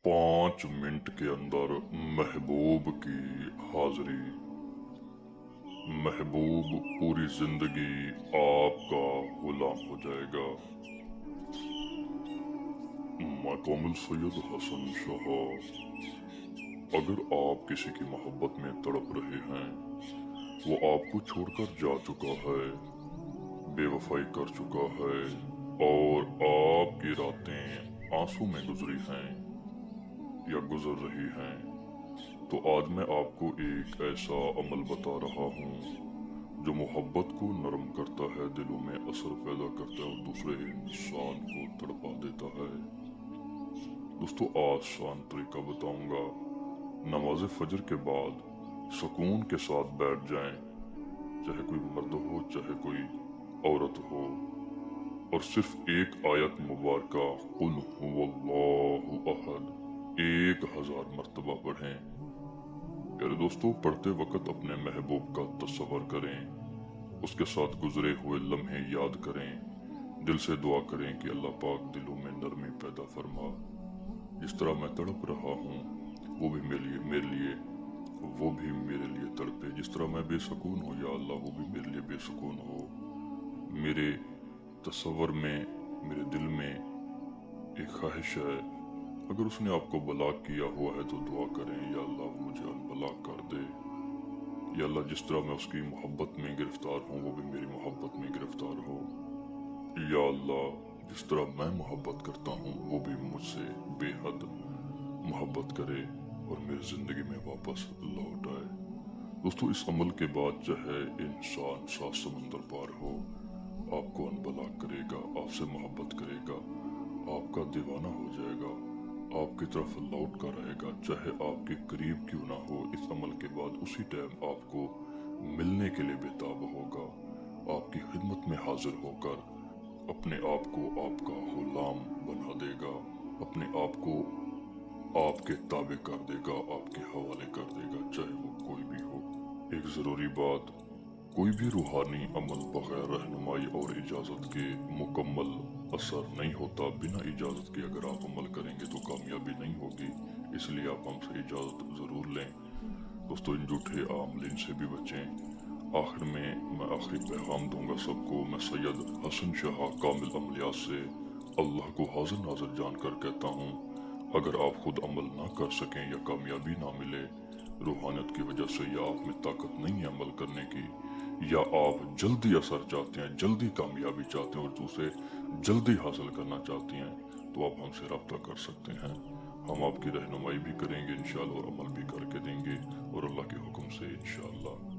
5 minute के अंदर महबूब की हाजिरी। महबूब पूरी जिंदगी आपका गुलाम हो जाएगा। मैं कामिल सैयद हसन शाह। अगर आप किसी की मोहब्बत में तड़प रहे हैं, वो आपको छोड़कर जा चुका है, बेवफाई कर चुका है और आपकी रातें आंसू में गुजरी हैं या गुजर रही हैं, तो आज मैं आपको एक ऐसा अमल बता रहा हूँ जो मोहब्बत को नरम करता है, दिलों में असर पैदा करता है और दूसरे इंसान को तड़पा देता है। दोस्तों, आसान तरीका बताऊंगा। नमाज फजर के बाद सुकून के साथ बैठ जाएं, चाहे कोई मर्द हो चाहे कोई औरत हो, और सिर्फ एक आयत मुबारका कुल हुवल्लाहु अहद 1000 मर्तबा पढ़ें। प्यारे दोस्तों, पढ़ते वक्त अपने महबूब का तस्वर करें, उसके साथ गुजरे हुए लम्हे याद करें, दिल से दुआ करें कि अल्लाह पाक दिलों में नरमी पैदा फरमा। जिस तरह मैं तड़प रहा हूँ वो भी मेरे लिए वो भी मेरे लिए तड़पे। जिस तरह मैं बेसुकून हूँ, या अल्लाह वो भी मेरे लिए बेसुकून हो। मेरे तस्वर में, मेरे दिल में एक ख्वाहिश है, अगर उसने आपको ब्लॉक किया हुआ है तो दुआ करें, या अल्लाह वो मुझे अनब्लॉक कर दे। या अल्लाह, जिस तरह मैं उसकी मोहब्बत में गिरफ्तार हूँ वो भी मेरी मोहब्बत में गिरफ्तार हो। या अल्लाह, जिस तरह मैं मोहब्बत करता हूँ वो भी मुझसे बेहद मोहब्बत करे और मेरी जिंदगी में वापस लौट आए। दोस्तों, इस अमल के बाद चाहे इंसान 7 समंदर पार हो, आपको अनब्लॉक करेगा, आपसे मोहब्बत करेगा, आपका दीवाना हो जाएगा, आपकी तरफ लौट कर रहेगा, चाहे आपके करीब क्यों ना हो। इस अमल के बाद उसी टाइम आपको मिलने के लिए बेताब होगा, आपकी खिदमत में हाजिर होकर अपने आप को आपका गुलाम बना देगा, अपने आप को आपके ताबे कर देगा, आपके हवाले कर देगा, चाहे वो कोई भी हो। एक जरूरी बात, कोई भी रूहानी अमल बगैर रहनुमाई और इजाजत के मुकम्मल असर नहीं होता। बिना इजाजत के अगर आप अमल करेंगे तो कामयाबी नहीं होगी, इसलिए आप हमसे इजाजत जरूर लें। दोस्तों, इन झूठे आमलीन से भी बचें। आखिर में मैं आखिरी पैगाम दूंगा सबको। मैं सैयद हसन शाह कामिल अमलियात से अल्लाह को हाजिर नाजिर जानकर कहता हूँ, अगर आप खुद अमल ना कर सकें या कामयाबी ना मिले रूहानियत की वजह से, या आप में ताकत नहीं है अमल करने की, या आप जल्दी असर चाहते हैं, जल्दी कामयाबी चाहते हैं और दूसरे जल्दी हासिल करना चाहते हैं, तो आप हमसे रब्ता कर सकते हैं। हम आपकी रहनुमाई भी करेंगे इंशाअल्लाह और अमल भी करके देंगे, और अल्लाह के हुक्म से इंशाअल्लाह।